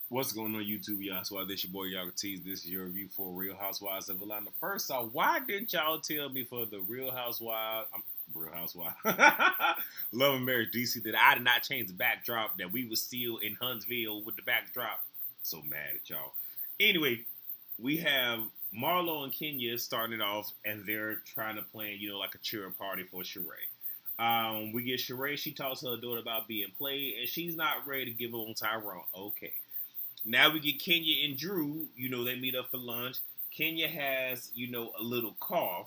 What's going on YouTube, y'all? So this your boy Yaga Tees. This is your review for Real Housewives of Atlanta. First off, why didn't y'all tell me for the Real Housewives, Real Housewives, Love and Marriage DC that I did not change the backdrop, that we was still in Huntsville with the backdrop? So mad at y'all. Anyway, we have Marlo and Kenya starting it off, and they're trying to plan, like a cheer party for Sheree. We get Sheree. She talks to her daughter about being played, and she's not ready to give up on Tyrone. Okay. Now we get Kenya and Drew. They meet up for lunch. Kenya has, a little cough.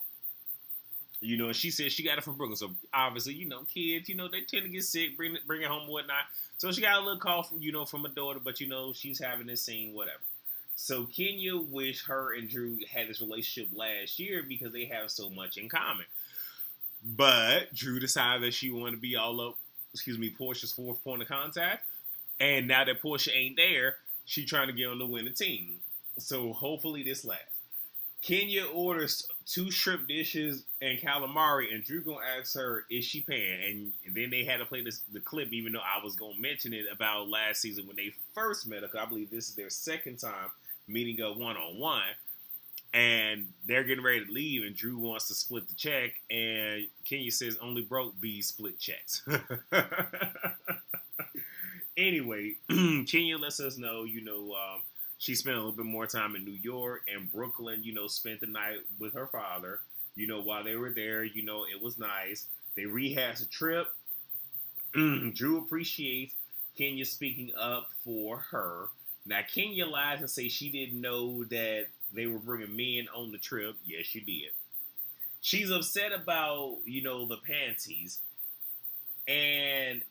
And she says she got it from Brooklyn. So obviously, kids, they tend to get sick, bring it home and whatnot. So she got a little cough, from a daughter, but she's having this scene, whatever. So Kenya wished her and Drew had this relationship last year because they have so much in common. But Drew decided that she wanted to be all up, Portia's fourth point of contact. And now that Portia ain't there, she trying to get on the winning team. So hopefully this lasts. Kenya orders 2 shrimp dishes and calamari, and Drew gonna ask her, is she paying? And then they had to play the clip, even though I was gonna mention it about last season when they first met her. I believe this is their second time meeting up one-on-one. And they're getting ready to leave, and Drew wants to split the check, and Kenya says only broke bees split checks. Anyway, Kenya lets us know, she spent a little bit more time in New York and Brooklyn, spent the night with her father, while they were there, it was nice. They rehashed the trip. Drew appreciates Kenya speaking up for her. Now, Kenya lies and says she didn't know that they were bringing men on the trip. Yes, she did. She's upset about, the panties. And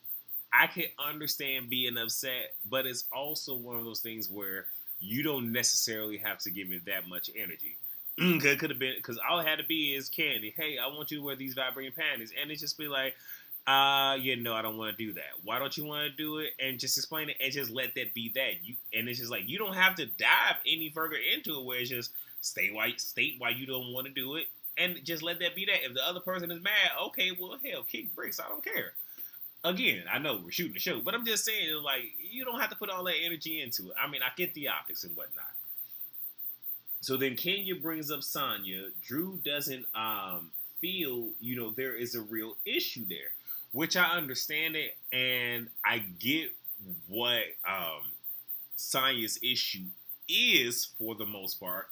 I can understand being upset, but it's also one of those things where you don't necessarily have to give it that much energy. It could have been, because all it had to be is Candy. Hey, I want you to wear these vibrating panties, and it just be like, I don't want to do that. Why don't you want to do it? And just explain it, and just let that be that. And it's just like you don't have to dive any further into it. Where it's just state why you don't want to do it, and just let that be that. If the other person is mad, okay, well, hell, kick bricks. I don't care. Again, I know we're shooting the show, but I'm just saying, like, you don't have to put all that energy into it. I mean, I get the optics and whatnot. So then Kenya brings up Sonya. Drew doesn't feel, there is a real issue there, which I understand it, and I get what Sonya's issue is for the most part.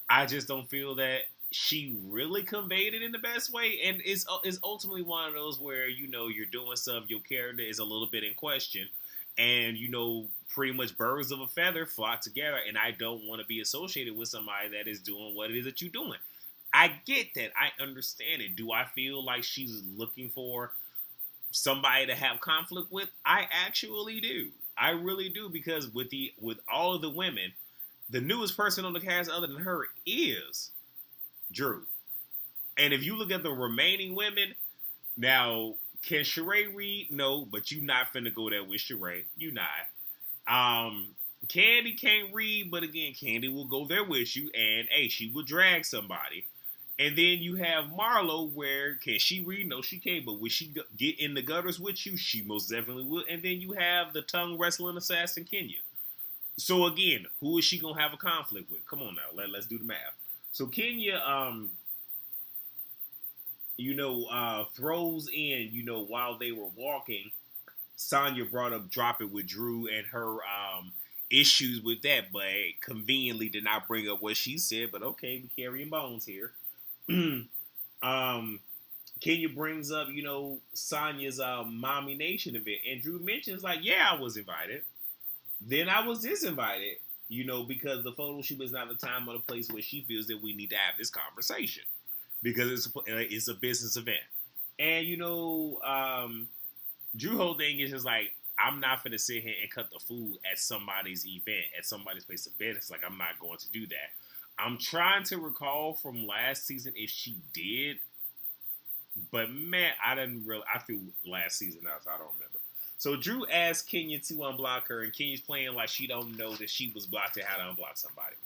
I just don't feel that she really conveyed it in the best way, and it's ultimately one of those where you're doing stuff, your character is a little bit in question, and pretty much birds of a feather flock together, and I don't want to be associated with somebody that is doing what it is that you're doing. I get that, I understand it. Do I feel like she's looking for somebody to have conflict with? I actually do. I really do, because with all of the women, the newest person on the cast other than her is Drew. And if you look at the remaining women, now, can Sheree read? No, but you not finna go there with Sheree. You not. Candy can't read, but again, Candy will go there with you, and hey, she will drag somebody. And then you have Marlo, where can she read? No, she can't. But will she get in the gutters with you? She most definitely will. And then you have the tongue wrestling assassin Kenya. So again, who is she gonna have a conflict with? Come on now, let's do the math. So Kenya, throws in, while they were walking, Sonya brought up dropping with Drew and her issues with that, but conveniently did not bring up what she said. But okay, we carrying bones here. Kenya brings up, Sonya's Mommy Nation event, and Drew mentions like, yeah, I was invited. Then I was disinvited, because the photo shoot is not the time or the place where she feels that we need to have this conversation, because it's a business event. And Drew whole thing is just like, I'm not gonna sit here and cut the food at somebody's event, at somebody's place of business. Like, I'm not going to do that. I'm trying to recall from last season if she did, but man, I didn't really. I threw last season out, so I don't remember. So Drew asked Kenya to unblock her, and Kenya's playing like she don't know that she was blocked and how to unblock somebody.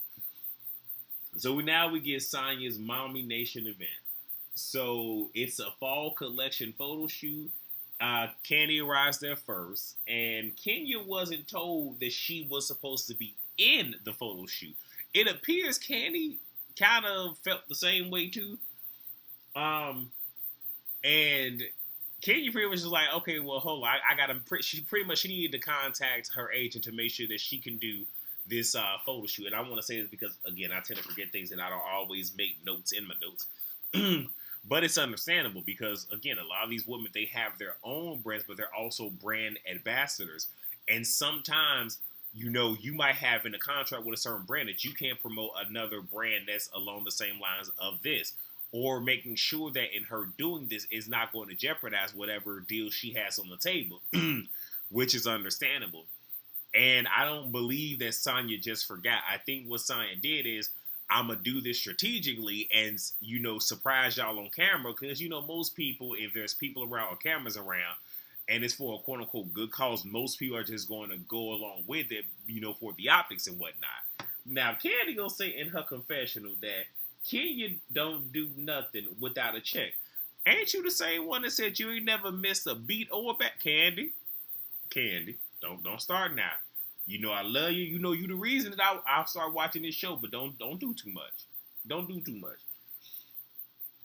So now we get Sonya's Mommy Nation event. So it's a fall collection photo shoot. Candy arrives there first, and Kenya wasn't told that she was supposed to be in the photo shoot. It appears Candy kind of felt the same way too. Um, and Kenya pretty much was like, okay, well, hold on, I gotta. She pretty much she needed to contact her agent to make sure that she can do this photo shoot. And I want to say this because again, I tend to forget things, and I don't always make notes in my notes. But it's understandable because again, a lot of these women they have their own brands, but they're also brand ambassadors. And sometimes, you might have in a contract with a certain brand that you can't promote another brand that's along the same lines of this, or making sure that in her doing this is not going to jeopardize whatever deal she has on the table, which is understandable. And I don't believe that Sonya just forgot. I think what Sonya did is, I'm going to do this strategically and, surprise y'all on camera. Because, most people, if there's people around or cameras around, and it's for a quote-unquote good cause, most people are just going to go along with it, for the optics and whatnot. Now, Candy going to say in her confessional that Kenya don't do nothing without a check. Ain't you the same one that said you ain't never missed a beat or a bet? Candy, don't start now. I love you. You the reason that I'll start watching this show, but don't do too much. Don't do too much.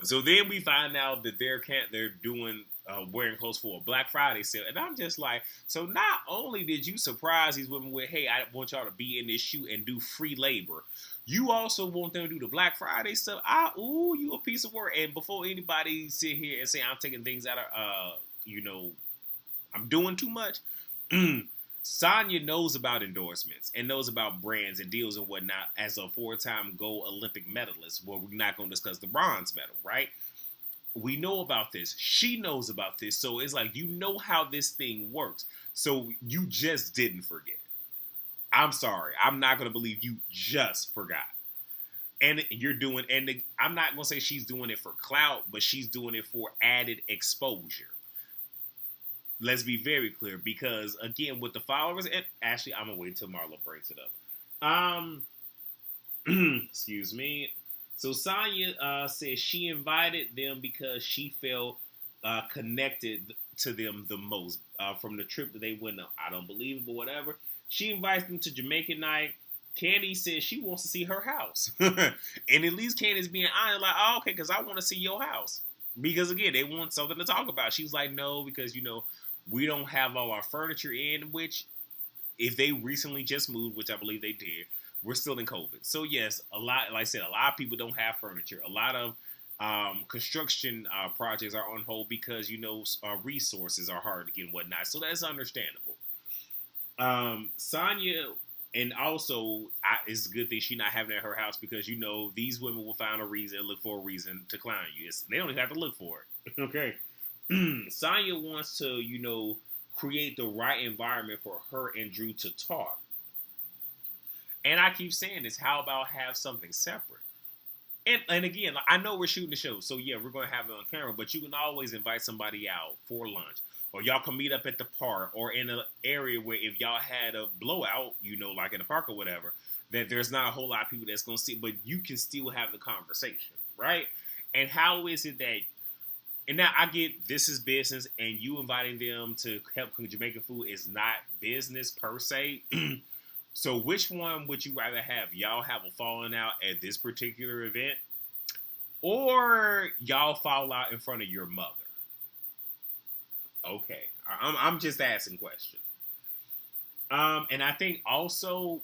So then we find out that they're doing wearing clothes for a Black Friday sale, and I'm just like, so not only did you surprise these women with, hey, I want y'all to be in this shoot and do free labor, you also want them to do the Black Friday stuff. You a piece of work. And before anybody sit here and say I'm taking things out of, I'm doing too much. Sonya knows about endorsements and knows about brands and deals and whatnot as a 4-time gold Olympic medalist. Well, we're not going to discuss the bronze medal, right? We know about this. She knows about this. So it's like, how this thing works. So you just didn't forget. I'm sorry. I'm not going to believe you just forgot. And I'm not going to say she's doing it for clout, but she's doing it for added exposure. Let's be very clear, because again, with the followers, and actually, I'm gonna wait until Marlo brings it up. Excuse me. So Sonya says she invited them because she felt connected to them the most from the trip that they went on. I don't believe it, but whatever. She invites them to Jamaican night. Candy says she wants to see her house, and at least Candy's being honest, like, oh, okay, because I want to see your house. Because again, they want something to talk about. She's like, no, because we don't have all our furniture in, which if they recently just moved, which I believe they did, we're still in COVID. So yes, like I said, a lot of people don't have furniture. A lot of construction projects are on hold because, resources are hard to get and whatnot. So that's understandable. Sonya, and also it's a good thing she's not having it at her house because, these women will find a reason, look for a reason to clown you. They don't even have to look for it. Okay. Sonya wants to, create the right environment for her and Drew to talk. And I keep saying this, how about have something separate? And again, I know we're shooting the show, so yeah, we're going to have it on camera, but you can always invite somebody out for lunch. Or y'all can meet up at the park or in an area where if y'all had a blowout, like in the park or whatever, that there's not a whole lot of people that's going to see, but you can still have the conversation, right? And how is it that, and now I get this is business and you inviting them to help cook Jamaican food is not business per se. So which one would you rather have? Y'all have a falling out at this particular event, or y'all fall out in front of your mother? Okay, I'm just asking questions. And I think also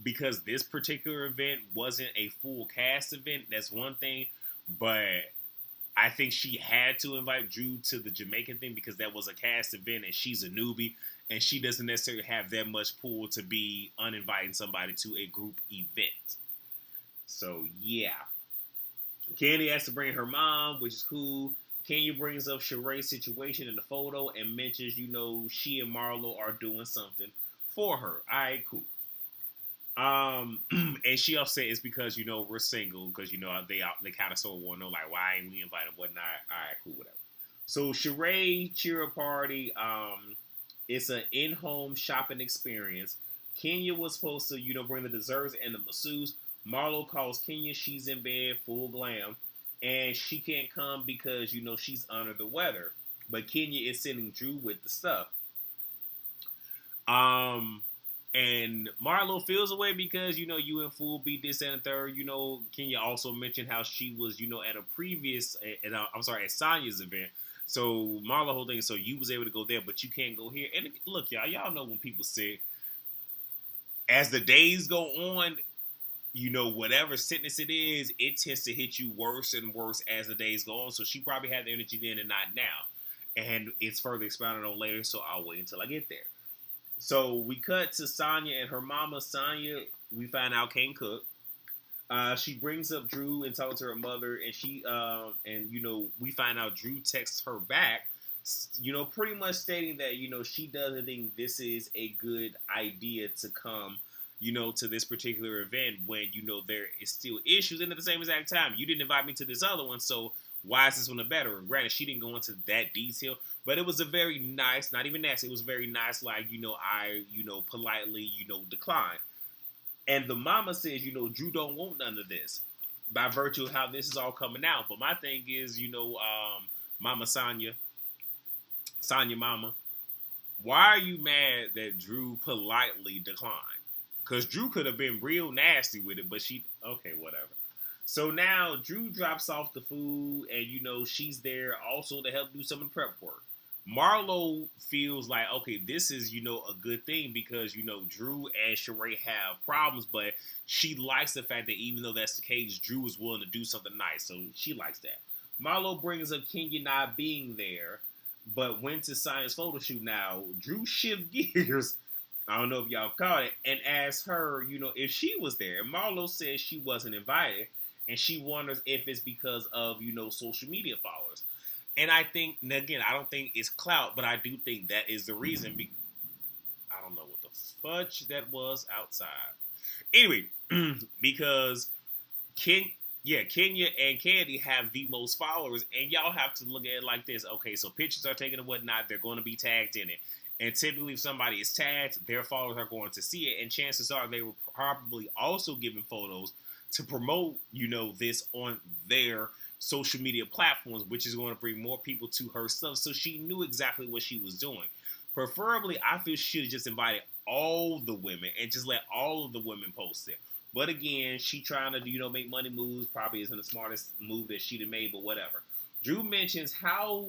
because this particular event wasn't a full cast event, that's one thing. But I think she had to invite Drew to the Jamaican thing because that was a cast event and she's a newbie and she doesn't necessarily have that much pull to be uninviting somebody to a group event. So, yeah. Candy has to bring her mom, which is cool. Kenya brings up Sheree's situation in the photo and mentions, she and Marlo are doing something for her. All right, cool. And she upset it's because, we're single, because, they kind of sort of want to know, like, why ain't we invited, whatnot. All right, cool, whatever. So, Sheree cheer party, it's an in-home shopping experience. Kenya was supposed to, bring the desserts and the masseuse. Marlo calls Kenya, she's in bed, full glam, and she can't come because, she's under the weather. but Kenya is sending Drew with the stuff. Um, and Marlo feels away because, you and Fool beat this and the third. Kenya also mentioned how she was, at a previous, at Sonya's event. So Marlo whole thing, so you was able to go there, but you can't go here. And look, y'all know when people say, as the days go on, whatever sickness it is, it tends to hit you worse and worse as the days go on. So she probably had the energy then and not now. And it's further expounded on later, so I'll wait until I get there. So we cut to Sonya and her mama. Sonya, we find out, can't cook. She brings up Drew and talks to her mother, and we find out Drew texts her back, pretty much stating that, she doesn't think this is a good idea to come, to this particular event when, there is still issues. And at the same exact time, you didn't invite me to this other one, so why is this one a better? And granted, she didn't go into that detail, but it was a very nice, not even nasty, it was very nice, like, I, politely, declined. And the mama says, Drew don't want none of this by virtue of how this is all coming out. But my thing is, Mama Sonya Mama, why are you mad that Drew politely declined? Because Drew could have been real nasty with it, but okay, whatever. So now Drew drops off the food, and, she's there also to help do some of the prep work. Marlo feels like, okay, this is, a good thing because, Drew and Sheree have problems, but she likes the fact that even though that's the case, Drew is willing to do something nice, so she likes that. Marlo brings up Kenya not being there, but went to Sonya's photo shoot. Now, Drew shift gears, I don't know if y'all caught it, and asked her, if she was there. And Marlo says she wasn't invited, and she wonders if it's because of, social media followers. And I think, again, I don't think it's clout, but I do think that is the reason. I don't know what the fudge that was outside. Anyway, because Kenya and Candy have the most followers, and y'all have to look at it like this. Okay, so pictures are taken and whatnot, they're going to be tagged in it. And typically if somebody is tagged, their followers are going to see it, and chances are they were probably also given photos to promote, this on their social media platforms, which is going to bring more people to her stuff. So she knew exactly what she was doing. Preferably, I feel she should have just invited all the women and just let all of the women post it. But again, she trying to, make money moves. Probably isn't the smartest move that she'd have made, but whatever. Drew mentions, how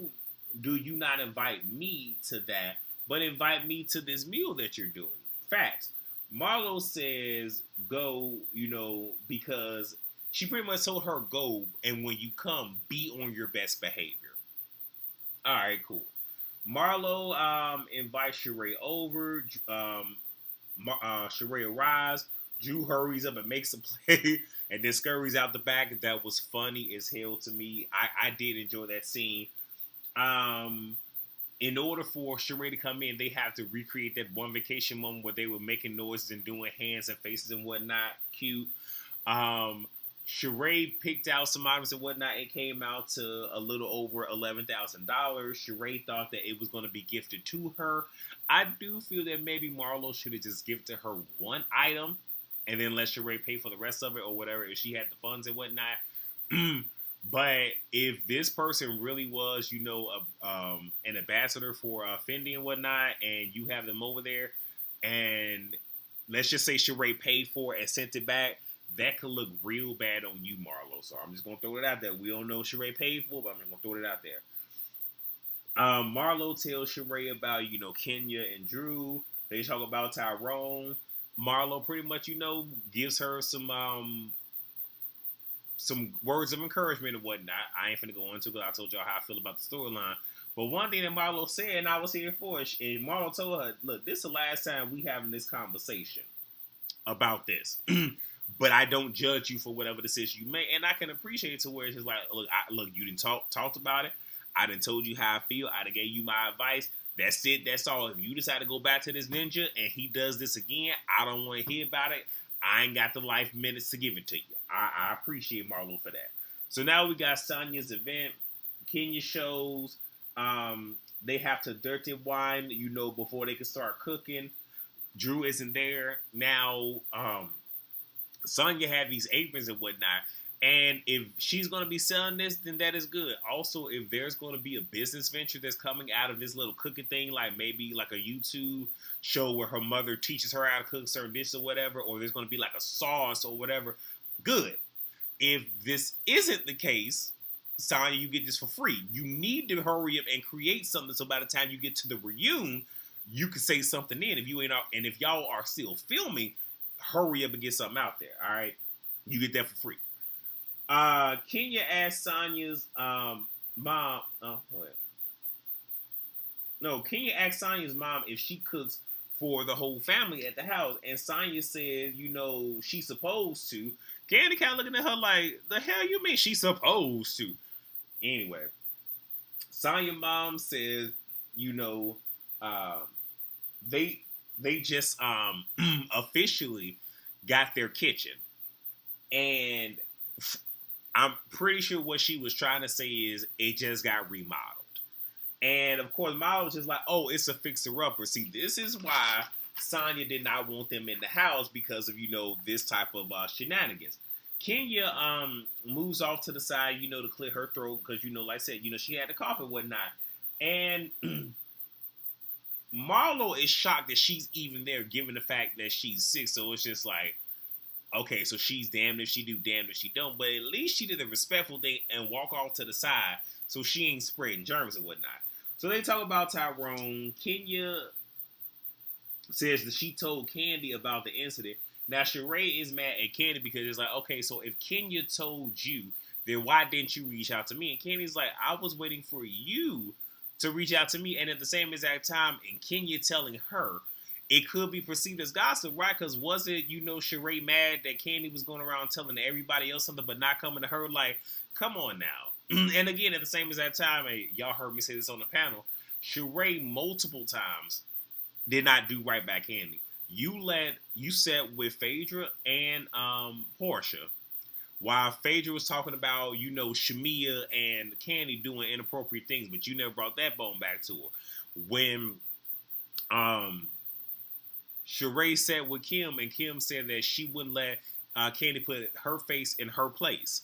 do you not invite me to that, but invite me to this meal that you're doing? Facts. Marlo says, go, because she pretty much told her, go, and when you come, be on your best behavior. All right, cool. Marlo invites Sheree over. Sheree arrives. Drew hurries up and makes a play and then scurries out the back. That was funny as hell to me. I did enjoy that scene. In order for Sheree to come in, they have to recreate that one vacation moment where they were making noises and doing hands and faces and whatnot. Cute. Sheree picked out some items and whatnot. It came out to a little over $11,000. Sheree thought that it was going to be gifted to her. I do feel that maybe Marlo should have just gifted her one item and then let Sheree pay for the rest of it or whatever if she had the funds and whatnot. But if this person really was, an ambassador for Fendi and whatnot, and you have them over there, and let's just say Sheree paid for it and sent it back, that could look real bad on you, Marlo. So I'm just going to throw it out there. We don't know what Sheree paid for, but I'm going to throw it out there. Marlo tells Sheree about, Kenya and Drew. They talk about Tyrone. Marlo pretty much, gives her some words of encouragement and whatnot. I ain't finna go into it because I told y'all how I feel about the storyline. But one thing that Marlo said, and I was here for it, and Marlo told her, look, this is the last time we having this conversation about this. But I don't judge you for whatever decision you make. And I can appreciate it to where it's just like, look, you didn't talked about it. I done told you how I feel. I done gave you my advice. That's it. That's all. If you decide to go back to this ninja and he does this again, I don't want to hear about it. I ain't got the life minutes to give it to you. I appreciate Marlo for that. So now we got Sonya's event. Kenya shows. They have to dirty wine, before they can start cooking. Drew isn't there. Now, Sonya had these aprons and whatnot. And if she's going to be selling this, then that is good. Also, if there's going to be a business venture that's coming out of this little cooking thing, like maybe like a YouTube show where her mother teaches her how to cook certain dishes or whatever, or there's going to be like a sauce or whatever, good. If this isn't the case, Sonya, you get this for free. You need to hurry up and create something so by the time you get to the reunion, you can say something in. If you ain't out, and if y'all are still filming, hurry up and get something out there. All right, you get that for free. Kenya asked Sonya's mom. What? No, Kenya asked Sonya's mom if she cooks for the whole family at the house, and Sonya said, she's supposed to. Candy kind of looking at her like, the hell you mean she's supposed to? Anyway, Sonya's mom says, they just officially got their kitchen, and I'm pretty sure what she was trying to say is it just got remodeled. And of course, Milo was just like, oh, it's a fixer-upper. See, this is why Sonya did not want them in the house because of, this type of shenanigans. Kenya moves off to the side, to clear her throat because, like I said, she had the cough and whatnot. And Marlo is shocked that she's even there given the fact that she's sick. So it's just like, okay, so she's damned if she do, damned if she don't. But at least she did the respectful thing and walk off to the side so she ain't spreading germs and whatnot. So they talk about Tyrone. Kenya says that she told Candy about the incident. Now, Sheree is mad at Candy because it's like, okay, so if Kenya told you, then why didn't you reach out to me? And Candy's like, I was waiting for you to reach out to me. And at the same exact time, and Kenya telling her, it could be perceived as gossip, right? Because was it, Sheree mad that Candy was going around telling everybody else something but not coming to her? Like, come on now. And again, at the same exact time, y'all heard me say this on the panel, Sheree multiple times did not do right by Candy. You sat with Phaedra and Portia while Phaedra was talking about, Shamia and Candy doing inappropriate things, but you never brought that bone back to her. When Sheree sat with Kim, and Kim said that she wouldn't let Candy put her face in her place.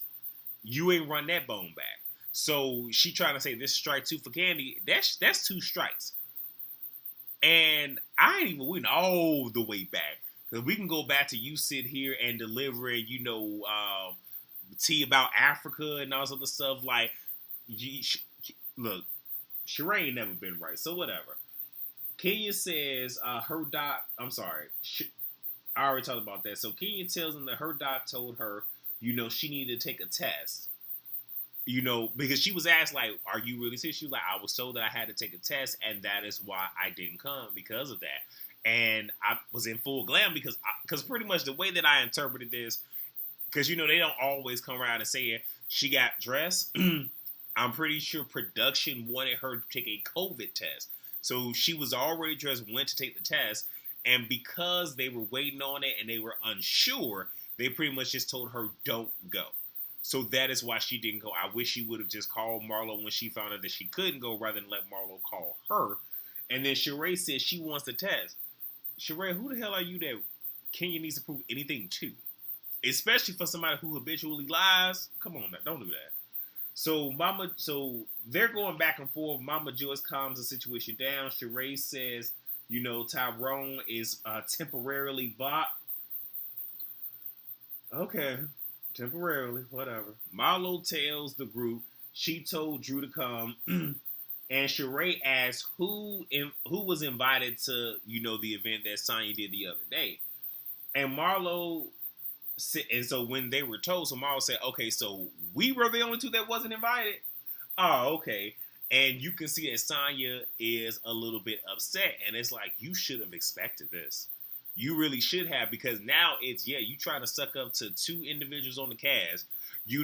You ain't run that bone back. So she trying to say this is strike 2 for Candy. That's 2 strikes. And I ain't even went all the way back. Because we can go back to you sit here and delivering, tea about Africa and all this other stuff. Like, look, Sheree ain't never been right. So whatever. Kenya says her doc, I'm sorry, I already talked about that. So Kenya tells them that her doc told her, she needed to take a test. Because she was asked, like, are you really sick? She was like, I was told that I had to take a test, and that is why I didn't come because of that. And I was in full glam because pretty much the way that I interpreted this, because, they don't always come around and say it, she got dressed. I'm pretty sure production wanted her to take a COVID test. So she was already dressed, went to take the test, and because they were waiting on it and they were unsure, they pretty much just told her, don't go. So that is why she didn't go. I wish she would have just called Marlo when she found out that she couldn't go rather than let Marlo call her. And then Sheree says she wants the test. Sheree, who the hell are you that Kenya needs to prove anything to? Especially for somebody who habitually lies. Come on, man, don't do that. So they're going back and forth. Mama Joyce calms the situation down. Sheree says, Tyrone is temporarily blocked. Okay, temporarily, whatever. Marlo tells the group she told Drew to come, and Sheree asks who was invited to the event that Sonya did the other day, and Marlo. And so when they were told, so Marlo said, okay, so we were the only 2 that wasn't invited? Oh, okay. And you can see that Sonya is a little bit upset. And it's like, you should have expected this. You really should have, because now it's, you trying to suck up to 2 individuals on the cast. You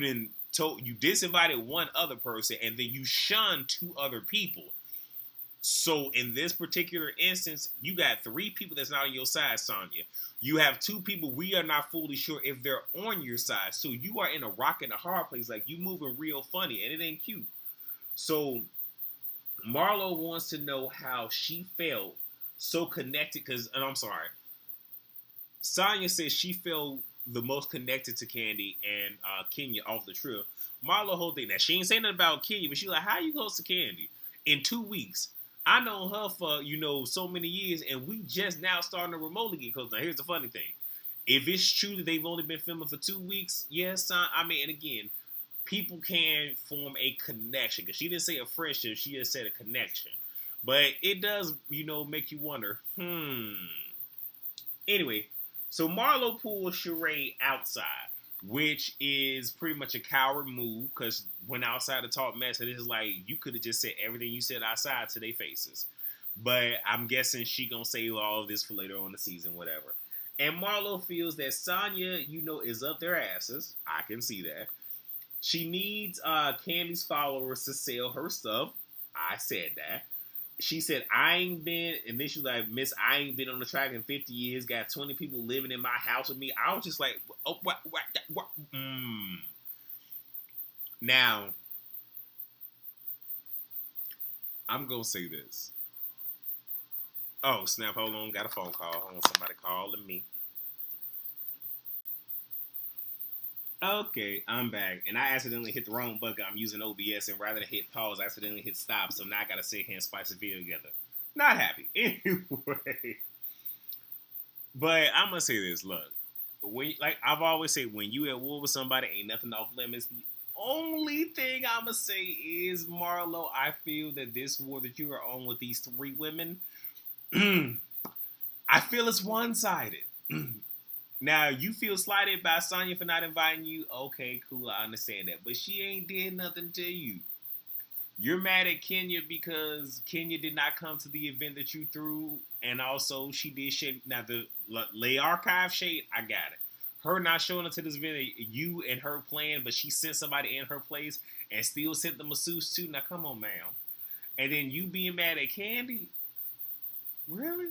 disinvited one other person, and then you shunned 2 other people. So in this particular instance, you got 3 people that's not on your side, Sonya. You have 2 people we are not fully sure if they're on your side. So you are in a rock and a hard place. Like, you moving real funny, and it ain't cute. So Marlo wants to know how she felt so connected. And I'm sorry. Sonya says she felt the most connected to Candy and Kenya off the trip. Marlo whole thing that she ain't saying nothing about Kenya, but she like, how you close to Candy in 2 weeks? I know her for so many years, and we just now starting to remotely get close. Now here's the funny thing: if it's true that they've only been filming for 2 weeks, yes, I mean, and again, people can form a connection because she didn't say a friendship; she just said a connection. But it does, make you wonder. Anyway, so Marlo pulls Sheree outside, which is pretty much a coward move because when outside to talk mess, it is like you could have just said everything you said outside to their faces. But I'm guessing she gonna save all of this for later on the season, whatever. And Marlo feels that Sonya, is up their asses. I can see that. She needs Candy's followers to sell her stuff. I said that. She said, I ain't been, and then she's like, Miss, I ain't been on the track in 50 years, got 20 people living in my house with me. I was just like, oh, what? Now, I'm going to say this. Oh, snap, hold on, got a phone call. Hold on, somebody calling me. Okay, I'm back, and I accidentally hit the wrong button. I'm using OBS, and rather than hit pause, I accidentally hit stop, so now I gotta sit here and splice the video together. Not happy. Anyway, but I'm gonna say this, look, like I've always said, when you at war with somebody, ain't nothing off limits. The only thing I'm gonna say is, Marlo, I feel that this war that you are on with these 3 women, I feel it's one-sided. Now, you feel slighted by Sonya for not inviting you. Okay, cool, I understand that. But she ain't did nothing to you. You're mad at Kenya because Kenya did not come to the event that you threw. And also, she did shade. Now, the Lay Archive shade, I got it. Her not showing up to this event, you and her plan, but she sent somebody in her place and still sent the masseuse too. Now, come on, ma'am. And then you being mad at Candy? Really?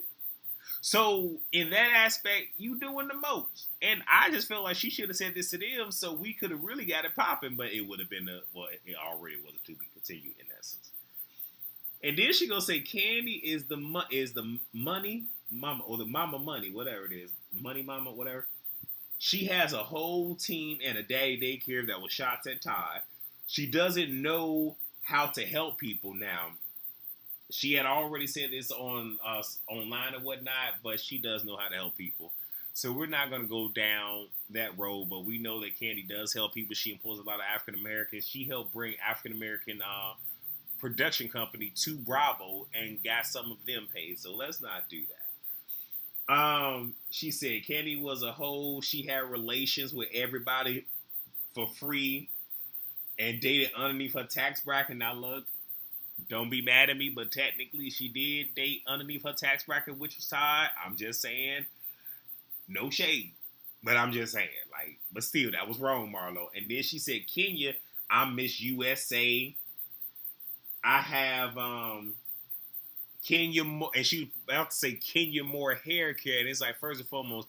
So, in that aspect, you doing the most. And I just felt like she should have said this to them so we could have really got it popping, but it would have been it already was a to be continued in essence. And then she gonna say Candy is the money mama, or the mama money, whatever it is. Money mama, whatever. She has a whole team and a daddy daycare that was shots at Todd. She doesn't know how to help people now. She had already said this on online and whatnot, but she does know how to help people. So we're not going to go down that road, but we know that Candy does help people. She employs a lot of African Americans. She helped bring African American production company to Bravo and got some of them paid. So let's not do that. She said Candy was a hoe. She had relations with everybody for free and dated underneath her tax bracket. Now look, don't be mad at me, but technically she did date underneath her tax bracket, which was Todd. I'm just saying, no shade, but I'm just saying, like, but still, that was wrong, Marlo. And then she said, Kenya, I'm Miss USA. I have Kenya Moore, and she was about to say Kenya Moore hair care, and it's like, first and foremost,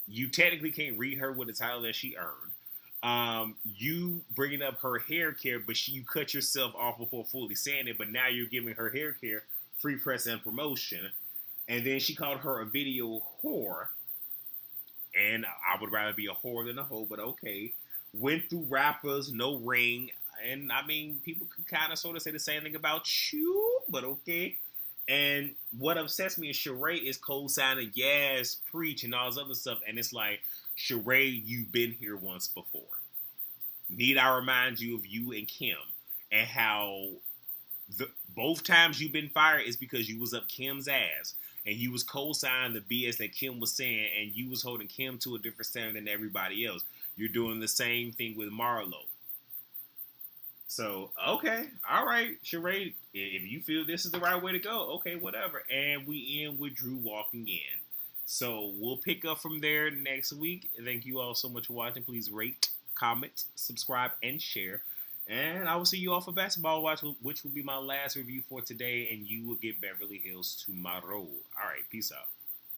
you technically can't read her with the title that she earned. You bringing up her hair care, but you cut yourself off before fully saying it, but now you're giving her hair care free press and promotion. And then she called her a video whore. And I would rather be a whore than a hoe, but okay. Went through rappers, no ring. And I mean, people could kind of sort of say the same thing about you, but okay. And what upsets me is Sheree is co-signing, yes, preach, and all this other stuff. And it's like, Sheree, you've been here once before. Need I remind you of you and Kim and how both times you've been fired is because you was up Kim's ass and you was co-signing the BS that Kim was saying, and you was holding Kim to a different standard than everybody else. You're doing the same thing with Marlo. So, okay, all right, Sheree, if you feel this is the right way to go, okay, whatever. And we end with Drew walking in. So we'll pick up from there next week. Thank you all so much for watching. Please rate, comment, subscribe, and share. And I will see you all for Basketball Watch, which will be my last review for today. And you will get Beverly Hills tomorrow. All right, peace out.